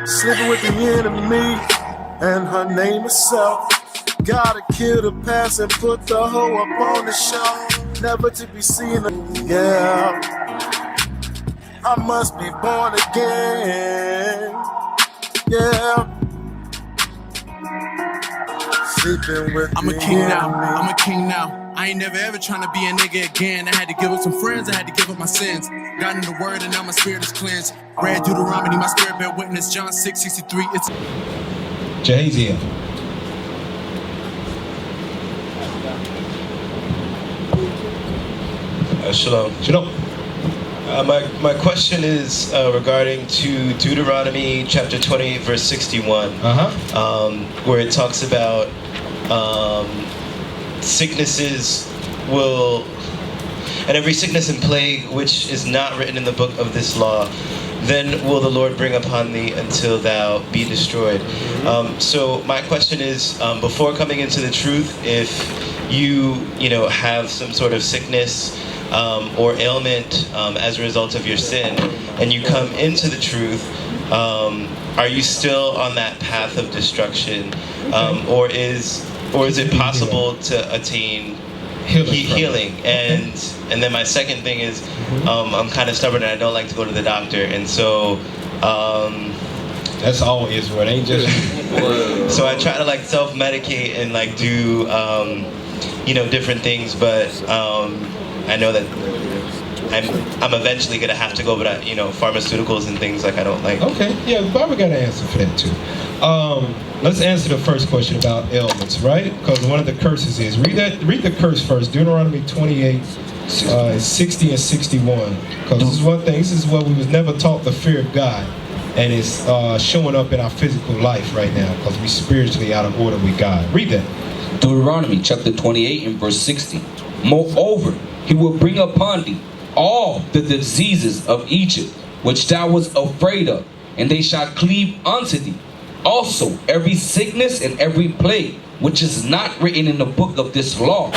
Sleeping with the enemy, and her name is self. Gotta kill the past and put the hoe up on the shelf. Never to be seen, yeah. I must be born again, yeah. Sleeping with I'm a king now, I'm a king now. I ain't never ever trying to be a nigga again. I had to give up some friends, I had to give up my sins. Got in the word and now my spirit is cleansed. Read Deuteronomy, my spirit bear witness. John 6:63. It's Jaziel. Shalom. Shalom. My question is regarding to Deuteronomy chapter 28 verse 61, where it talks about sicknesses will, and every sickness and plague which is not written in the book of this law, then will the Lord bring upon thee until thou be destroyed. So my question is, before coming into the truth, if you have some sort of sickness or ailment as a result of your sin, and you come into the truth, are you still on that path of destruction, or is it possible to attain healing? And then my second thing is, I'm kind of stubborn and I don't like to go to the doctor, and so that's all Israel. It ain't just so I try to like self-medicate and like do different things, but I know that I'm eventually gonna have to go with pharmaceuticals and things like I don't like. Okay, yeah, the Bible got an answer for that too. Let's answer the first question about ailments, right? Because one of the curses is, read the curse first, Deuteronomy 28, 60 and 61. Because this is one thing, this is what we was never taught, the fear of God. And it's showing up in our physical life right now, because we spiritually out of order with God. Read that. Deuteronomy chapter 28 and verse 60. Moreover, he will bring upon thee all the diseases of Egypt, which thou wast afraid of, and they shall cleave unto thee. Also, every sickness and every plague, which is not written in the book of this law,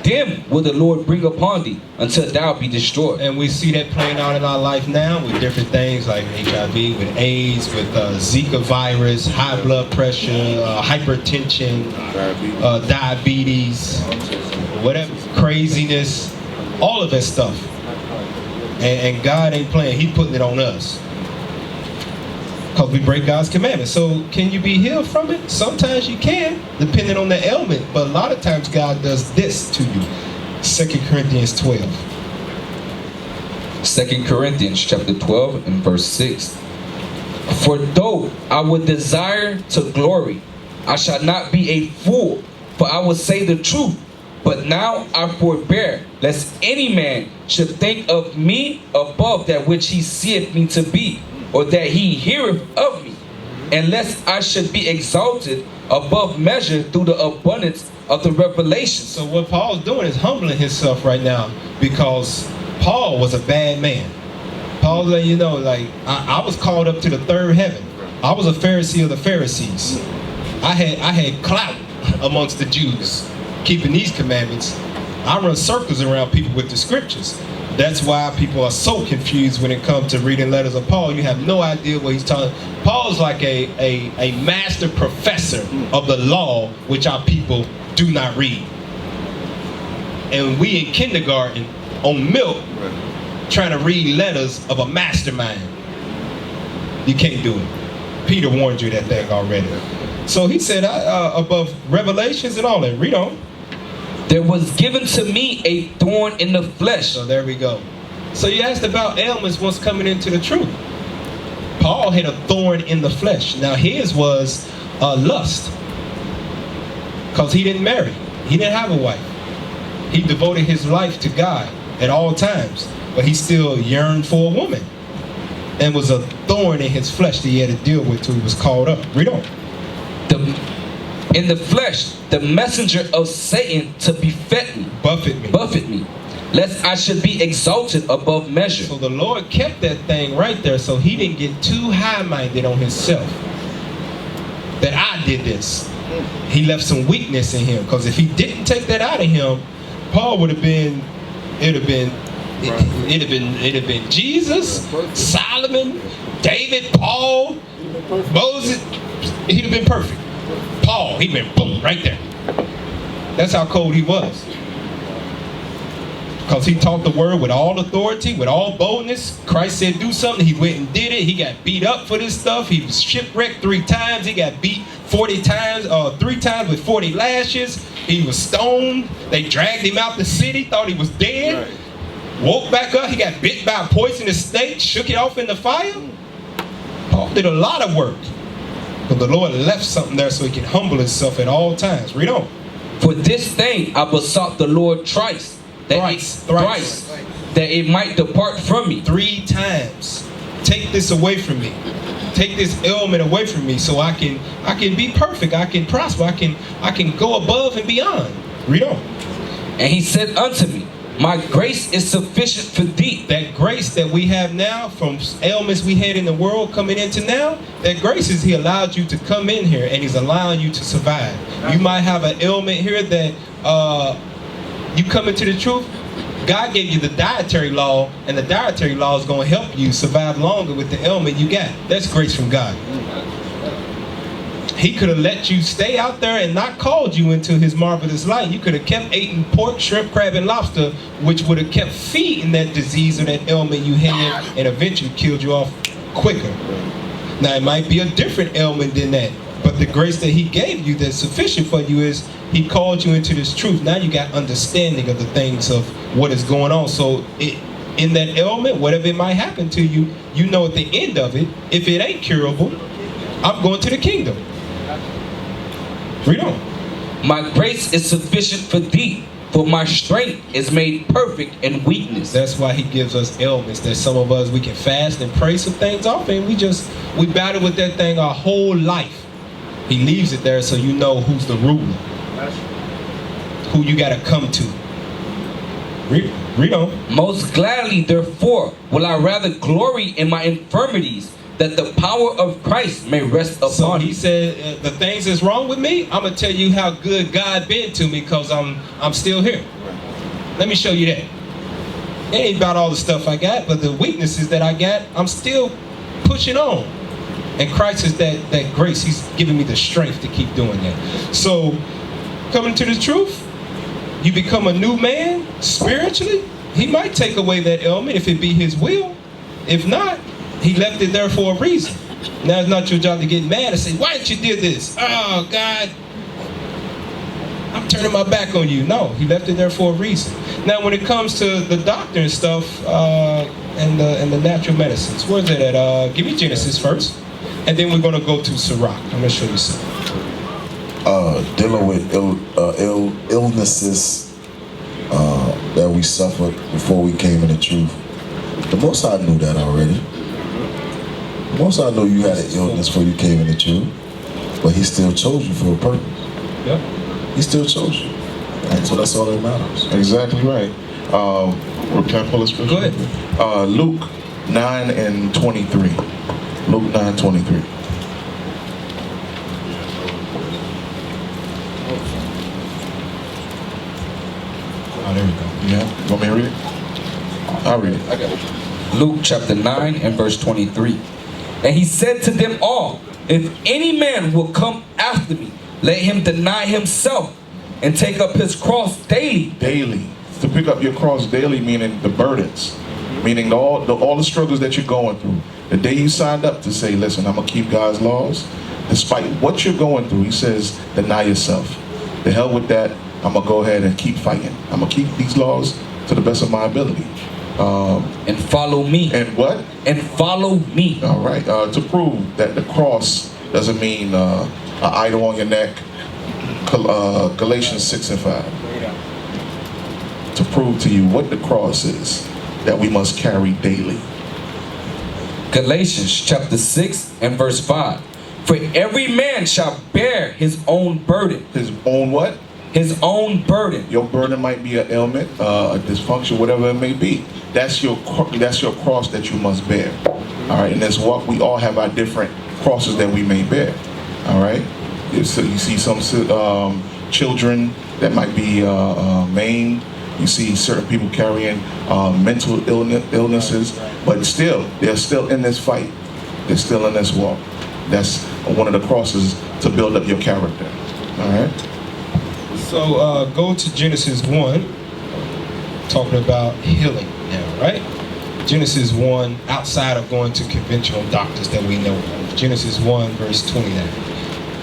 them will the Lord bring upon thee until thou be destroyed. And we see that playing out in our life now with different things like HIV, with AIDS, with Zika virus, high blood pressure, hypertension, diabetes, whatever, craziness, all of that stuff. And God ain't playing, He putting it on us. Because we break God's commandments. So can you be healed from it? Sometimes you can, depending on the ailment. But a lot of times God does this to you. 2 Corinthians 12. 2 Corinthians chapter 12 and verse 6. For though I would desire to glory, I shall not be a fool, for I will say the truth. But now I forbear, lest any man should think of me above that which he seeth me to be, or that he heareth of me, and lest I should be exalted above measure through the abundance of the revelation. So what Paul's doing is humbling himself right now, because Paul was a bad man. Paul's letting you know, like, I was called up to the third heaven. I was a Pharisee of the Pharisees. I had clout amongst the Jews, keeping these commandments. I run circles around people with the scriptures. That's why people are so confused when it comes to reading letters of Paul. You have no idea what he's talking. Paul's like a master professor of the law, which our people do not read. And we in kindergarten on milk trying to read letters of a mastermind. You can't do it. Peter warned you that thing already. So he said above Revelations and all that. Read on. There was given to me a thorn in the flesh. So there we go. So you asked about ailments once coming into the truth. Paul had a thorn in the flesh. Now his was lust. Because he didn't marry. He didn't have a wife. He devoted his life to God at all times. But he still yearned for a woman. And was a thorn in his flesh that he had to deal with till he was called up. Read on. In the flesh, the messenger of Satan to buffet me, lest I should be exalted above measure. So the Lord kept that thing right there, so he didn't get too high-minded on himself. That I did this. He left some weakness in him, because if he didn't take that out of him, Paul would have been, it'd have been Jesus, Solomon, David, Paul, Moses, he'd have been perfect. Paul, he been boom, right there. That's how cold he was. Because he taught the word with all authority, with all boldness. Christ said do something, he went and did it. He got beat up for this stuff. He was shipwrecked 3 times. He got beat 40 times, 3 times with 40 lashes. He was stoned. They dragged him out the city, thought he was dead. Right. Woke back up, he got bit by a poisonous snake, shook it off in the fire. Paul did a lot of work. But the Lord left something there so he could humble himself at all times. Read on. For this thing I besought the Lord thrice, thrice, that it might depart from me. 3 times. Take this away from me. Take this ailment away from me so I can be perfect. I can prosper. I can go above and beyond. Read on. And he said unto me, my grace is sufficient for thee. That grace that we have now from ailments we had in the world coming into now, that grace is he allowed you to come in here and he's allowing you to survive. You might have an ailment here that you come into the truth. God gave you the dietary law, and the dietary law is going to help you survive longer with the ailment you got. That's grace from God. He could have let you stay out there and not called you into his marvelous light. You could have kept eating pork, shrimp, crab, and lobster, which would have kept feeding that disease or that ailment you had and eventually killed you off quicker. Now, it might be a different ailment than that, but the grace that he gave you that's sufficient for you is he called you into this truth. Now you got understanding of the things of what is going on. So in that ailment, whatever it might happen to you, you know at the end of it, if it ain't curable, I'm going to the kingdom. Read on. My grace is sufficient for thee, for my strength is made perfect in weakness. That's why he gives us ailments that some of us, we can fast and pray some things off, and we battle with that thing our whole life. He leaves it there so you know who's the ruler, who you got to come to. Read on. Most gladly, therefore, will I rather glory in my infirmities, that the power of Christ may rest upon so he me. said, the things that's wrong with me, I'm going to tell you how good God been to me because I'm still here. Let me show you that. It ain't about all the stuff I got, but the weaknesses that I got, I'm still pushing on. And Christ is that grace. He's giving me the strength to keep doing that. So, coming to the truth, you become a new man spiritually. He might take away that ailment if it be his will. If not, he left it there for a reason. Now it's not your job to get mad and say, why didn't you do this? Oh, God, I'm turning my back on you. No, he left it there for a reason. Now, when it comes to the doctor and stuff and the natural medicines, where's that at? Give me Genesis first. And then we're going to go to Sirach. I'm going to show you something. Dealing with illnesses that we suffered before we came in the truth. The Most High knew that already. The Most High knew you had an illness before you came in the truth, but he still chose you for a purpose. Yep. He still chose you. And so that's all that matters. Exactly right. Can I pull a scripture? Go ahead. Luke 9:23. Luke 9:23. Oh, there we go. Yeah. You want me to read it? I'll read it. I got it. Luke chapter 9 and verse 23. And he said to them all, if any man will come after me, let him deny himself and take up his cross daily. Daily. To pick up your cross daily, meaning the burdens, meaning all the struggles that you're going through. The day you signed up to say, listen, I'm going to keep God's laws, despite what you're going through, he says, deny yourself. The hell with that. I'm going to go ahead and keep fighting. I'm going to keep these laws to the best of my ability. And follow me. And what? And follow me. All right. To prove that the cross doesn't mean an idol on your neck. Galatians 6:5. To prove to you what the cross is that we must carry daily. Galatians chapter 6 and verse 5. For every man shall bear his own burden. His own what? His own burden. Your burden might be an ailment, a dysfunction, whatever it may be. That's your cross that you must bear. All right, and that's what we all have our different crosses that we may bear. All right, so you see some children that might be maimed. You see certain people carrying mental illnesses, but still, they're still in this fight. They're still in this walk. That's one of the crosses to build up your character. All right. So go to Genesis 1, talking about healing now, right? Genesis 1, outside of going to conventional doctors that we know of. Genesis 1, verse 29.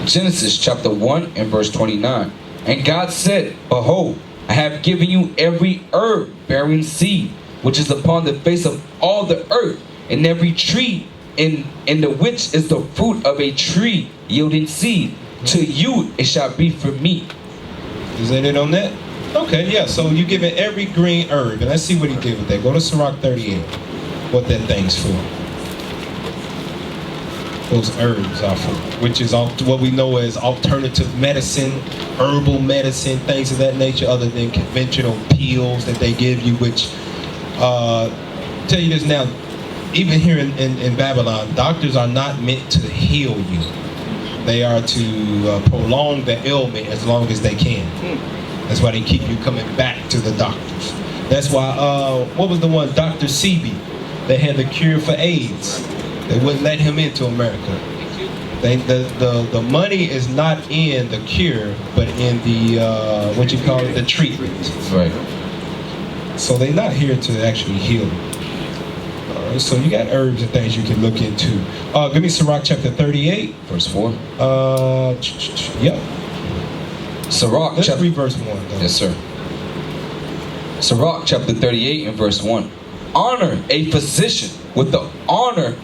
Genesis chapter 1 and verse 29. And God said, Behold, I have given you every herb bearing seed, which is upon the face of all the earth, and every tree in the which is the fruit of a tree yielding seed. To you it shall be for meat. Is that it on that? Okay, yeah, so you give it every green herb. And let's see what he did with that. Go to Sirach 38, what that thing's for. Those herbs are for, which is what we know as alternative medicine, herbal medicine, things of that nature, other than conventional pills that they give you, which, tell you this now, even here in Babylon, doctors are not meant to heal you. They are to prolong the ailment as long as they can. That's why they keep you coming back to the doctors. That's why, what was the one, Dr. Sebi, that had the cure for AIDS? They wouldn't let him into America. The money is not in the cure, but in the, what you call it, the treatment. Right. So they're not here to actually heal. All right, so you got herbs and things you can look into. Give me Sirach chapter 38. Verse 4. Yep. Sirach Let's chapter... read verse 1. Though. Yes, sir. Sirach chapter 38 and verse 1. Honor a physician with the honor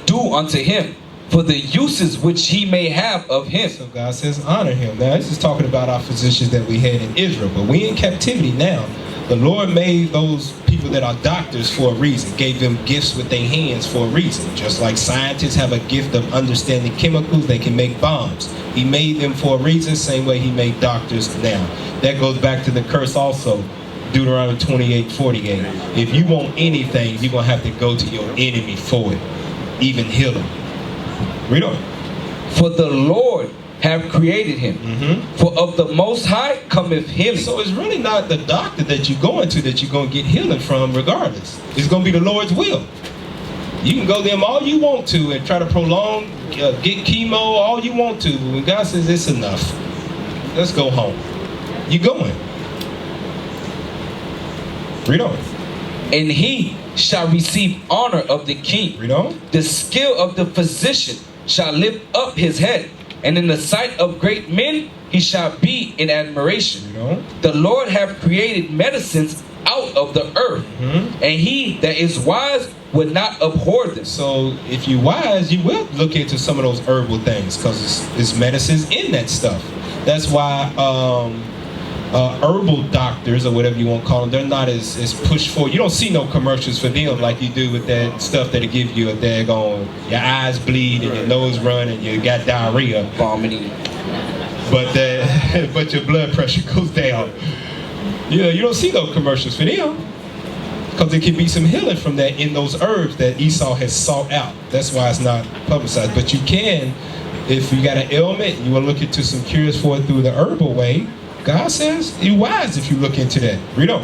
due unto him, for the uses which he may have of him. So God says honor him. Now this is talking about our physicians that we had in Israel, but we in captivity now. The Lord made those people that are doctors for a reason, gave them gifts with their hands for a reason. Just like scientists have a gift of understanding chemicals, they can make bombs. He made them for a reason, same way he made doctors now. That goes back to the curse also, Deuteronomy 28:48. If you want anything, you're going to have to go to your enemy for it, even heal him. Read on. For the Lord have created him. For of the Most High cometh healing. So it's really not the doctor that you're going to that you're going to get healing from regardless. It's going to be the Lord's will. You can go to them all you want to and try to prolong, get chemo all you want to. But when God says it's enough, let's go home. You're going. Read on. And he shall receive honor of the king. Read on. The skill of the physician shall lift up his head, and in the sight of great men he shall be in admiration. Read on. The Lord hath created medicines out of the earth, and he that is wise would not abhor them. So if you're wise, you will look into some of those herbal things because it's medicines in that stuff. That's why herbal doctors, or whatever you want to call them, they're not as pushed for. You don't see no commercials for them like you do with that stuff that'll give you a daggone, your eyes bleed and your nose run and you got diarrhea, Vomiting. but your blood pressure goes down. You don't see no commercials for them because there can be some healing from that in those herbs that Esau has sought out. That's why it's not publicized. But you can, if you got an ailment, you want to look into some cures for it through the herbal way. God says you're wise if you look into that. Read on.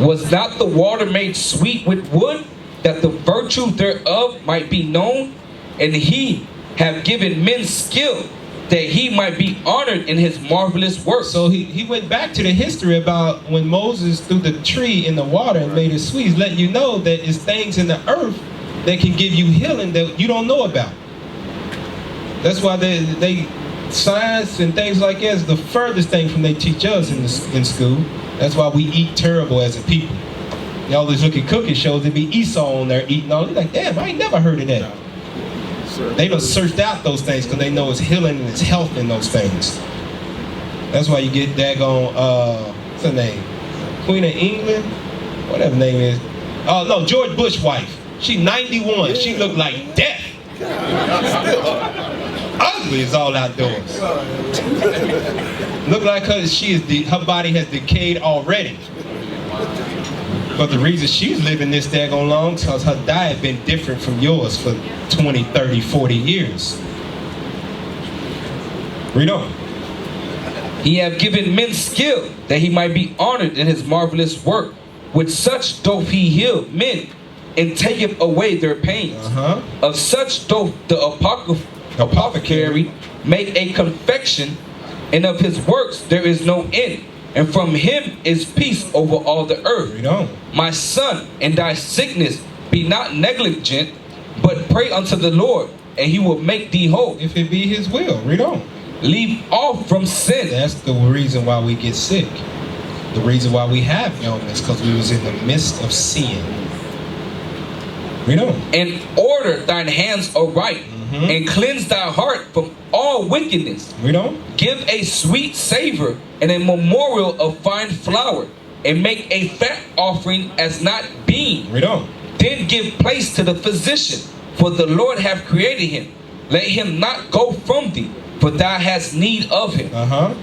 Was not the water made sweet with wood, that the virtue thereof might be known? And he have given men skill, that he might be honored in his marvelous work. So he went back to the history about when Moses threw the tree in the water and made it sweet. He's letting you know that it's things in the earth that can give you healing that you don't know about. That's why they science and things like that is the furthest thing from they teach us in school. That's why we eat terrible as a people. You always look at cooking shows, there be Esau on there eating all. They're like, damn, I ain't never heard of that. They done searched out those things because they know it's healing and it's health in those things. That's why you get daggone, what's her name? Queen of England? Whatever her name is. Oh, no, George Bush's wife. She 91. She looked like death. Ugly is all outdoors. Look like her. Her body has decayed already. But the reason she's living this daggone long is because her diet been different from yours for 20, 30, 40 years. Read on. He have given men skill, that he might be honored in his marvelous work. With such doth he heal men and taketh away their pains. Of such doth the apothecary make a confection, and of his works there is no end. And from him is peace over all the earth. My son, in thy sickness be not negligent, but pray unto the Lord, and he will make thee whole. If it be his will. Read on. Leave off from sin. That's the reason why we get sick. The reason why we have illness, because we was in the midst of sin. Read on. And order thine hands aright, and cleanse thy heart from all wickedness. Read on. Give a sweet savor and a memorial of fine flour, and make a fat offering as not being. Read on. Then give place to the physician, for the Lord hath created him. Let him not go from thee, for thou hast need of him.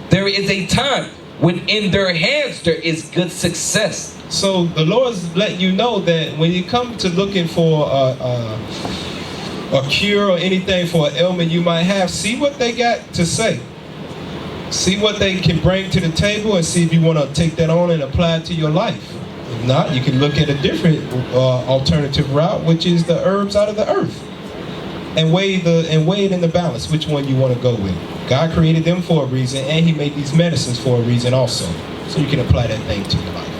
There is a time when in their hands there is good success. So the Lord's letting you know that when you come to looking for a cure or anything for an ailment you might have, see what they got to say. See what they can bring to the table, and see if you want to take that on and apply it to your life. If not, you can look at a different alternative route, which is the herbs out of the earth, and weigh it in the balance which one you want to go with. God created them for a reason, and he made these medicines for a reason also, so you can apply that thing to your life.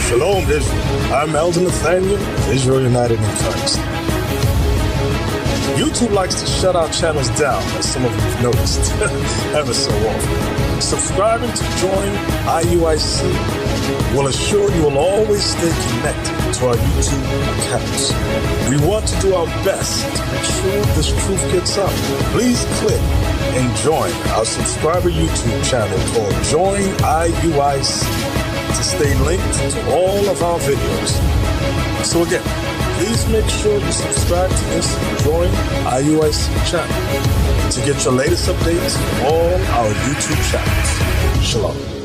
Shalom, Israel. I'm Elder Nathaniel, Israel United in Christ. YouTube likes to shut our channels down, as some of you have noticed, ever so often. Subscribing to join IUIC will assure you will always stay connected to our YouTube accounts. We want to do our best to make sure this truth gets out. Please click and join our subscriber YouTube channel called Join IUIC to stay linked to all of our videos. So again, please make sure you subscribe to this and join IUIC channel to get your latest updates on all our YouTube channels. Shalom.